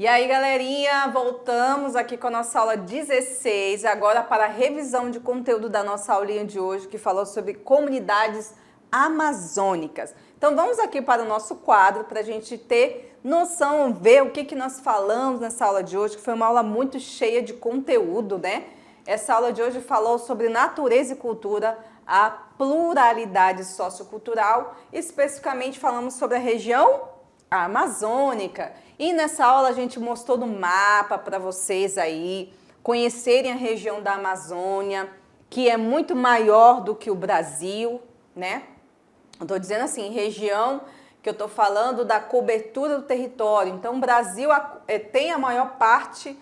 E aí, galerinha, voltamos aqui com a nossa aula 16, agora para a revisão de conteúdo da nossa aulinha de hoje, que falou sobre comunidades amazônicas. Então, vamos aqui para o nosso quadro, para a gente ter noção, ver o que nós falamos nessa aula de hoje, que foi uma aula muito cheia de conteúdo, né? Essa aula de hoje falou sobre natureza e cultura, a pluralidade sociocultural, especificamente falamos sobre a região amazônica. E nessa aula a gente mostrou no mapa para vocês aí conhecerem a região da Amazônia, que é muito maior do que o Brasil, né? Eu estou dizendo assim, região que eu estou falando da cobertura do território. Então, o Brasil tem a maior parte,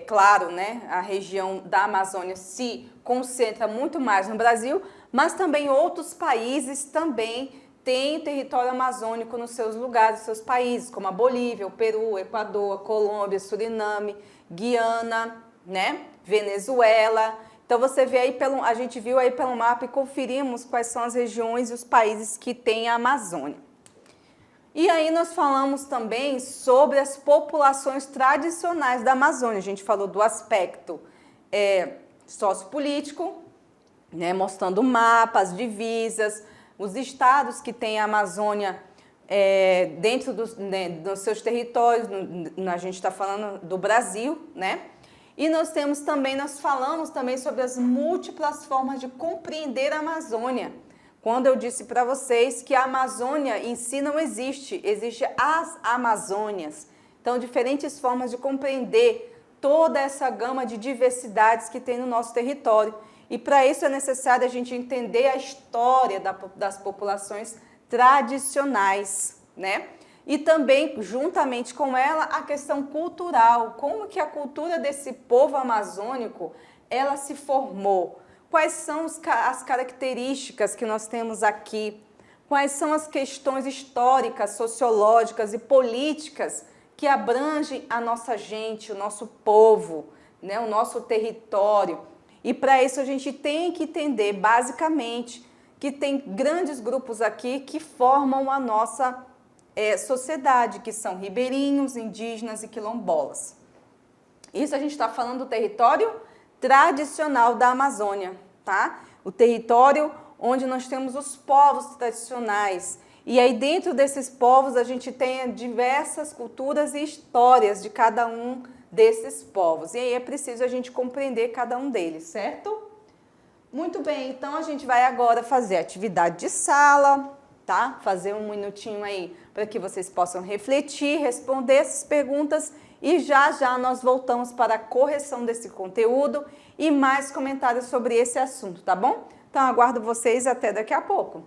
claro, né? A região da Amazônia se concentra muito mais no Brasil, mas também outros países também têm território amazônico nos seus lugares, nos seus países, como a Bolívia, o Peru, o Equador, a Colômbia, Suriname, Guiana, né? Venezuela. Então você vê aí a gente viu aí pelo mapa e conferimos quais são as regiões e os países que têm a Amazônia. E aí nós falamos também sobre as populações tradicionais da Amazônia. A gente falou do aspecto sociopolítico, né, mostrando mapas, divisas, os estados que têm a Amazônia dentro dos seus territórios. A gente está falando do Brasil, né? E nós falamos também sobre as múltiplas formas de compreender a Amazônia. Quando eu disse para vocês que a Amazônia em si não existe, existe as Amazônias. Então, diferentes formas de compreender toda essa gama de diversidades que tem no nosso território. E para isso é necessário a gente entender a história das populações tradicionais, né? E também, juntamente com ela, a questão cultural. Como que a cultura desse povo amazônico, ela se formou? Quais são as características que nós temos aqui? Quais são as questões históricas, sociológicas e políticas que abrangem a nossa gente, o nosso povo, né? O nosso território? E para isso a gente tem que entender, basicamente, que tem grandes grupos aqui que formam a nossa sociedade, que são ribeirinhos, indígenas e quilombolas. Isso a gente está falando do território tradicional da Amazônia, tá? O território onde nós temos os povos tradicionais. E aí dentro desses povos a gente tem diversas culturas e histórias de cada um desses povos. E aí é preciso a gente compreender cada um deles, certo? Muito bem, então a gente vai agora fazer atividade de sala, tá? Fazer um minutinho aí para que vocês possam refletir, responder essas perguntas e já nós voltamos para a correção desse conteúdo e mais comentários sobre esse assunto, tá bom? Então aguardo vocês até daqui a pouco.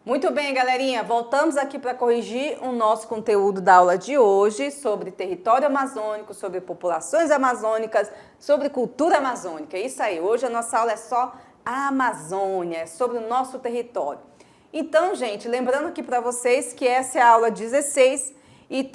Muito bem, galerinha, voltamos aqui para corrigir o nosso conteúdo da aula de hoje sobre território amazônico, sobre populações amazônicas, sobre cultura amazônica. É isso aí, hoje a nossa aula é só a Amazônia, é sobre o nosso território. Então, gente, lembrando aqui para vocês que essa é a aula 16 e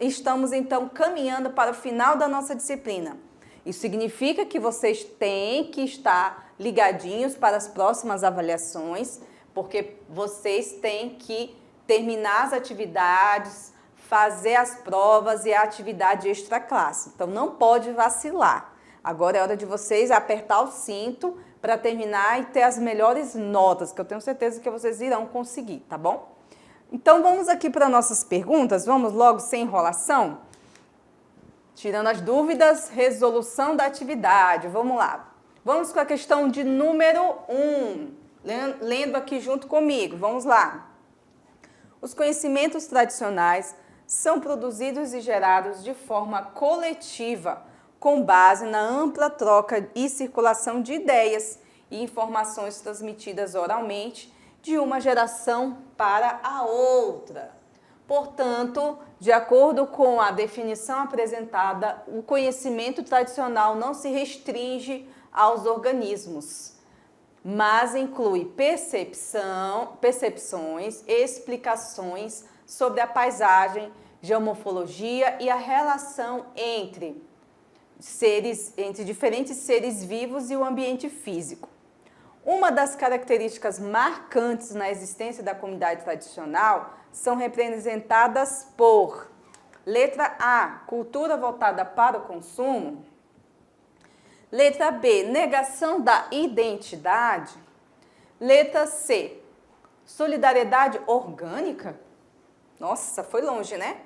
estamos então caminhando para o final da nossa disciplina. Isso significa que vocês têm que estar ligadinhos para as próximas avaliações, porque vocês têm que terminar as atividades, fazer as provas e a atividade extra classe. Então, não pode vacilar. Agora é hora de vocês apertar o cinto para terminar e ter as melhores notas, que eu tenho certeza que vocês irão conseguir, tá bom? Então, vamos aqui para nossas perguntas. Vamos logo sem enrolação? Tirando as dúvidas, resolução da atividade. Vamos lá. Vamos com a questão de número 1. Lendo aqui junto comigo, vamos lá. Os conhecimentos tradicionais são produzidos e gerados de forma coletiva, com base na ampla troca e circulação de ideias e informações transmitidas oralmente de uma geração para a outra. Portanto, de acordo com a definição apresentada, o conhecimento tradicional não se restringe aos organismos, mas inclui percepções, explicações sobre a paisagem, geomorfologia e a relação entre entre diferentes seres vivos e o ambiente físico. Uma das características marcantes na existência da comunidade tradicional são representadas por: letra A, cultura voltada para o consumo. Letra B, negação da identidade. Letra C, solidariedade orgânica. Nossa, foi longe, né?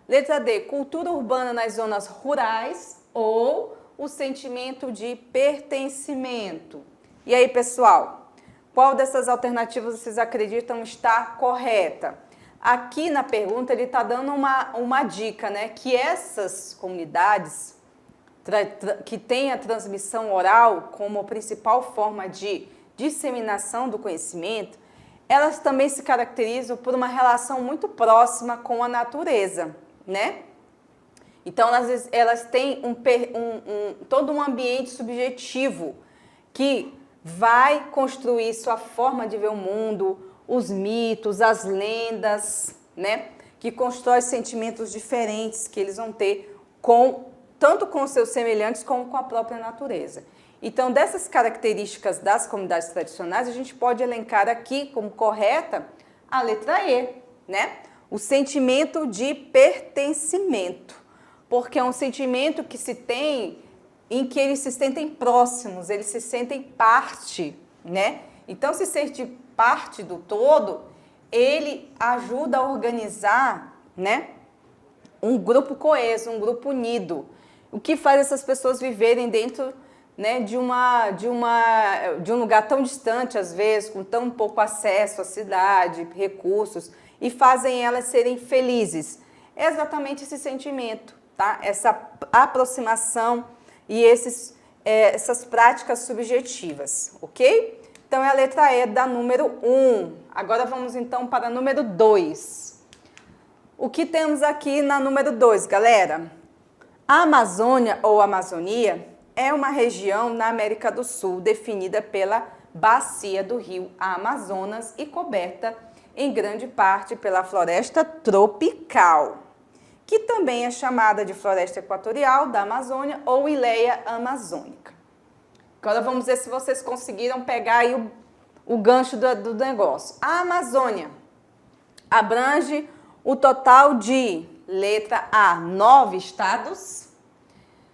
Letra D, cultura urbana nas zonas rurais ou o sentimento de pertencimento. E aí, pessoal, qual dessas alternativas vocês acreditam estar correta? Aqui na pergunta ele está dando uma dica, né? Que essas comunidades que têm a transmissão oral como principal forma de disseminação do conhecimento, elas também se caracterizam por uma relação muito próxima com a natureza, né? Então, elas têm todo um ambiente subjetivo que vai construir sua forma de ver o mundo, os mitos, as lendas, né? Que constrói sentimentos diferentes que eles vão ter tanto com os seus semelhantes como com a própria natureza. Então, dessas características das comunidades tradicionais, a gente pode elencar aqui como correta a letra E, né? O sentimento de pertencimento, porque é um sentimento que se tem em que eles se sentem próximos, eles se sentem parte, né? Então, se sentir parte do todo, ele ajuda a organizar, né, um grupo coeso, um grupo unido, o que faz essas pessoas viverem dentro, né, de um lugar tão distante, às vezes, com tão pouco acesso à cidade, recursos, e fazem elas serem felizes. É exatamente esse sentimento, tá? Essa aproximação e essas práticas subjetivas, ok? Então, é a letra E da número 1. Agora, vamos então para a número 2. O que temos aqui na número 2, galera? A Amazônia ou Amazônia é uma região na América do Sul definida pela bacia do rio Amazonas e coberta em grande parte pela floresta tropical, que também é chamada de floresta equatorial da Amazônia ou Ileia amazônica. Agora vamos ver se vocês conseguiram pegar aí o gancho do negócio. A Amazônia abrange o total de, letra A, 9 estados,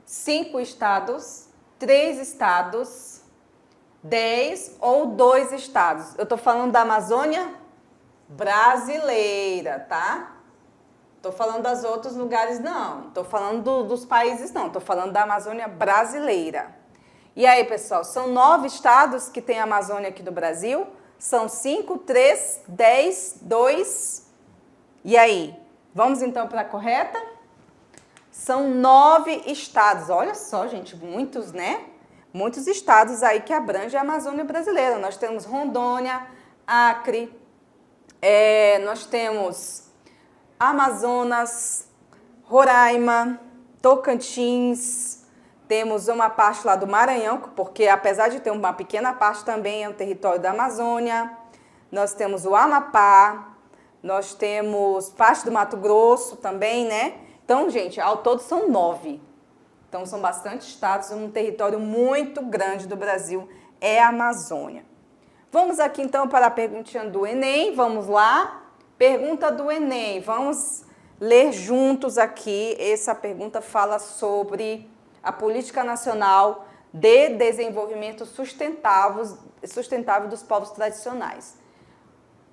5 estados, 3 estados, 10 ou 2 estados. Eu estou falando da Amazônia brasileira, tá? Estou falando dos outros lugares, não. Estou falando dos países, não. Estou falando da Amazônia brasileira. E aí, pessoal, são 9 estados que tem a Amazônia aqui do Brasil? São 5, 3, 10, 2. E aí? Vamos então para a correta? São 9 estados. Olha só, gente, muitos, né? Muitos estados aí que abrangem a Amazônia brasileira. Nós temos Rondônia, Acre, nós temos Amazonas, Roraima, Tocantins, temos uma parte lá do Maranhão, porque apesar de ter uma pequena parte também é um território da Amazônia. Nós temos o Amapá, nós temos parte do Mato Grosso também, né? Então, gente, ao todo são 9. Então, são bastante estados, um território muito grande do Brasil é a Amazônia. Vamos aqui então para a perguntinha do Enem, vamos lá. Pergunta do Enem, vamos ler juntos aqui. Essa pergunta fala sobre a Política Nacional de Desenvolvimento Sustentável dos Povos Tradicionais.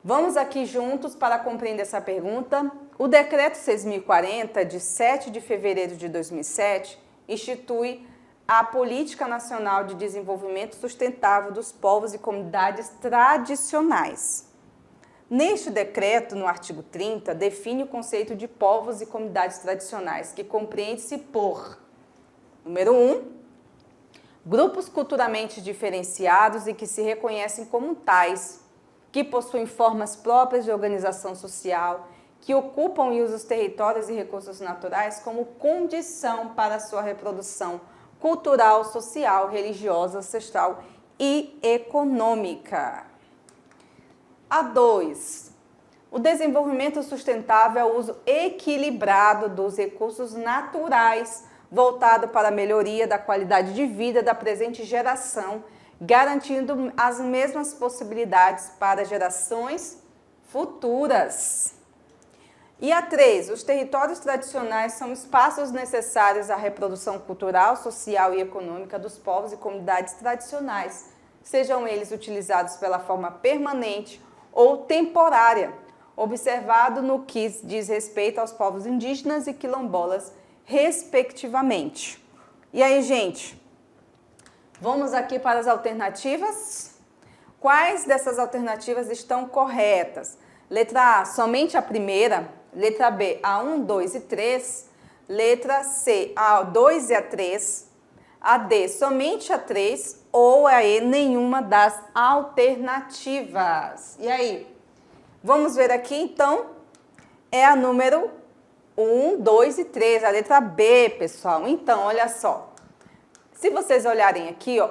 Vamos aqui juntos para compreender essa pergunta. O Decreto 6.040, de 7 de fevereiro de 2007, institui a Política Nacional de Desenvolvimento Sustentável dos Povos e Comunidades Tradicionais. Neste decreto, no artigo 30, define o conceito de povos e comunidades tradicionais, que compreende-se por, número 1, grupos culturalmente diferenciados e que se reconhecem como tais, que possuem formas próprias de organização social, que ocupam e usam os territórios e recursos naturais como condição para a sua reprodução cultural, social, religiosa, ancestral e econômica. A 2. O desenvolvimento sustentável é o uso equilibrado dos recursos naturais voltado para a melhoria da qualidade de vida da presente geração, garantindo as mesmas possibilidades para gerações futuras. E a 3, os territórios tradicionais são espaços necessários à reprodução cultural, social e econômica dos povos e comunidades tradicionais, sejam eles utilizados pela forma permanente ou temporária, observado no que diz respeito aos povos indígenas e quilombolas, respectivamente. E aí, gente, vamos aqui para as alternativas? Quais dessas alternativas estão corretas? Letra A, somente a primeira. Letra B, a 1, 2 e 3. Letra C, a 2 e a 3. A D, somente a 3. Ou a E, nenhuma das alternativas. E aí? Vamos ver aqui, então, é a número 1, 2 e 3, a letra B, pessoal. Então, olha só. Se vocês olharem aqui, ó,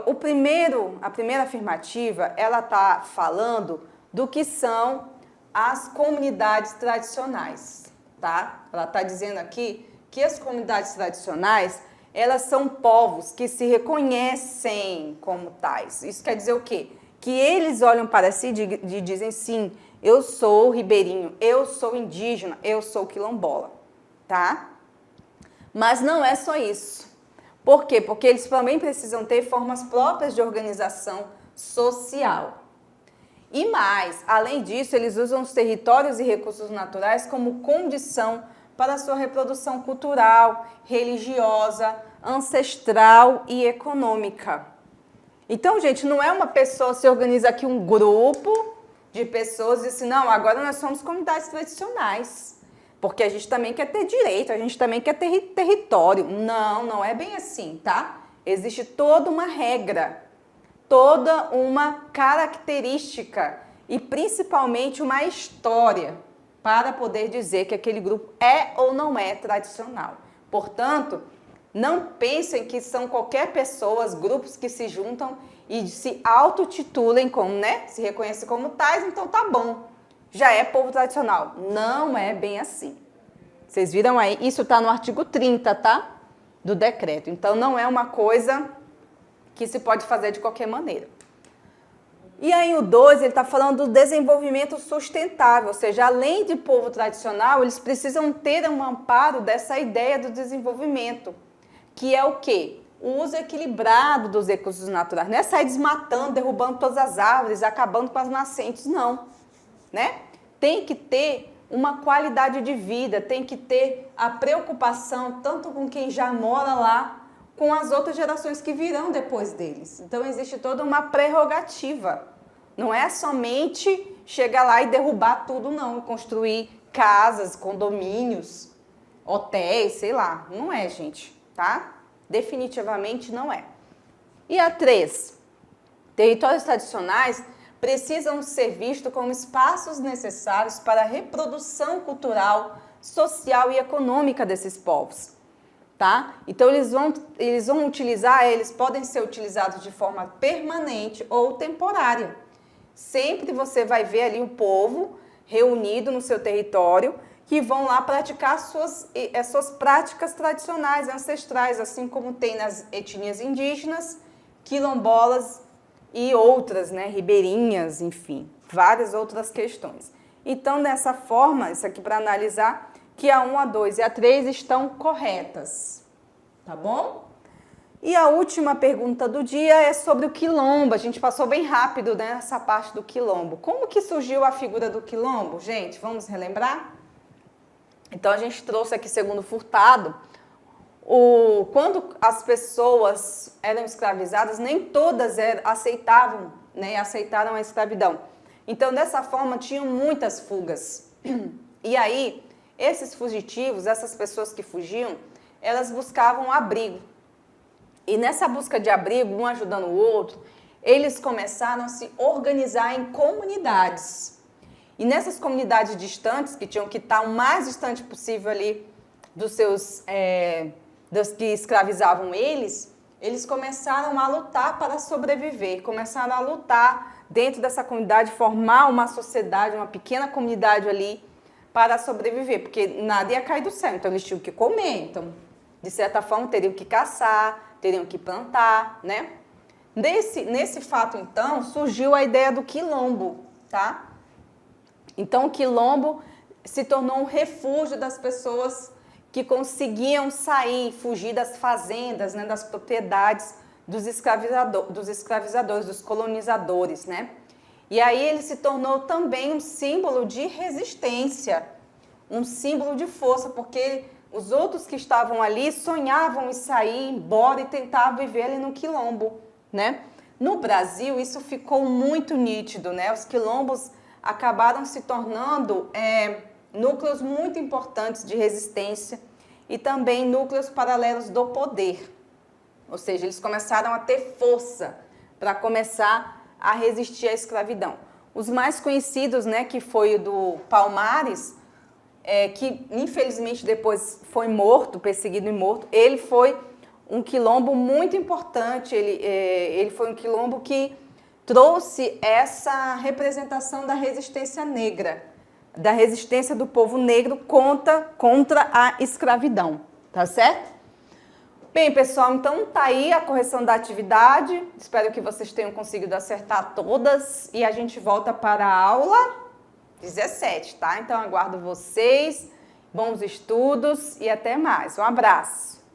a primeira afirmativa, ela está falando do que são as comunidades tradicionais, tá? Ela está dizendo aqui que as comunidades tradicionais, elas são povos que se reconhecem como tais. Isso quer dizer o quê? Que eles olham para si e dizem, sim, eu sou ribeirinho, eu sou indígena, eu sou quilombola, tá? Mas não é só isso. Por quê? Porque eles também precisam ter formas próprias de organização social. E mais, além disso, eles usam os territórios e recursos naturais como condição para a sua reprodução cultural, religiosa, ancestral e econômica. Então, gente, não é uma pessoa se organiza aqui um grupo de pessoas e diz assim, não, agora nós somos comunidades tradicionais, porque a gente também quer ter direito, a gente também quer ter território. Não, não é bem assim, tá? Existe toda uma regra, toda uma característica e principalmente uma história para poder dizer que aquele grupo é ou não é tradicional. Portanto, não pensem que são qualquer pessoas, grupos que se juntam e se autotitulem como, né? Se reconhecem como tais, então tá bom. Já é povo tradicional. Não é bem assim. Vocês viram aí? Isso está no artigo 30, tá? Do decreto. Então, não é uma coisa que se pode fazer de qualquer maneira. E aí o 2, ele está falando do desenvolvimento sustentável, ou seja, além de povo tradicional, eles precisam ter um amparo dessa ideia do desenvolvimento, que é o quê? O uso equilibrado dos recursos naturais. Não é sair desmatando, derrubando todas as árvores, acabando com as nascentes, não. Né? Tem que ter uma qualidade de vida, tem que ter a preocupação tanto com quem já mora lá, com as outras gerações que virão depois deles. Então, existe toda uma prerrogativa. Não é somente chegar lá e derrubar tudo, não. Construir casas, condomínios, hotéis, sei lá. Não é, gente, tá? Definitivamente não é. E a 3. Territórios tradicionais precisam ser vistos como espaços necessários para a reprodução cultural, social e econômica desses povos. Tá? Então, eles vão utilizar, eles podem ser utilizados de forma permanente ou temporária. Sempre você vai ver ali o povo reunido no seu território que vão lá praticar as suas práticas tradicionais, ancestrais, assim como tem nas etnias indígenas, quilombolas e outras, né, ribeirinhas, enfim, várias outras questões. Então, dessa forma, isso aqui para analisar, que a 1, a 2 e a 3 estão corretas, tá bom? E a última pergunta do dia é sobre o quilombo. A gente passou bem rápido, né, nessa parte do quilombo. Como que surgiu a figura do quilombo? Gente, vamos relembrar? Então, a gente trouxe aqui, segundo Furtado, quando as pessoas eram escravizadas, nem todas aceitavam, né, aceitaram a escravidão. Então, dessa forma, tinham muitas fugas. E aí, esses fugitivos, essas pessoas que fugiam, elas buscavam abrigo. E nessa busca de abrigo, um ajudando o outro, eles começaram a se organizar em comunidades. E nessas comunidades distantes, que tinham que estar o mais distante possível ali dos que escravizavam eles começaram a lutar para sobreviver, começaram a lutar dentro dessa comunidade, formar uma sociedade, uma pequena comunidade ali para sobreviver, porque nada ia cair do céu, então eles tinham que comer, então de certa forma, teriam que caçar, teriam que plantar, né? Nesse fato, então, surgiu a ideia do quilombo, tá? Então, o quilombo se tornou um refúgio das pessoas que conseguiam sair, fugir das fazendas, né, das propriedades dos escravizadores, dos colonizadores, né? E aí ele se tornou também um símbolo de resistência, um símbolo de força, porque os outros que estavam ali sonhavam em sair embora e tentavam viver ali no quilombo, né? No Brasil, isso ficou muito nítido, né? Os quilombos acabaram se tornando núcleos muito importantes de resistência e também núcleos paralelos do poder. Ou seja, eles começaram a ter força para começar a resistir à escravidão. Os mais conhecidos, né, que foi o do Palmares, que infelizmente depois foi morto, perseguido e morto, ele foi um quilombo muito importante, ele foi um quilombo que trouxe essa representação da resistência negra, da resistência do povo negro contra a escravidão, tá certo? Bem, pessoal, então tá aí a correção da atividade. Espero que vocês tenham conseguido acertar todas e a gente volta para a aula 17, tá? Então aguardo vocês, bons estudos e até mais. Um abraço!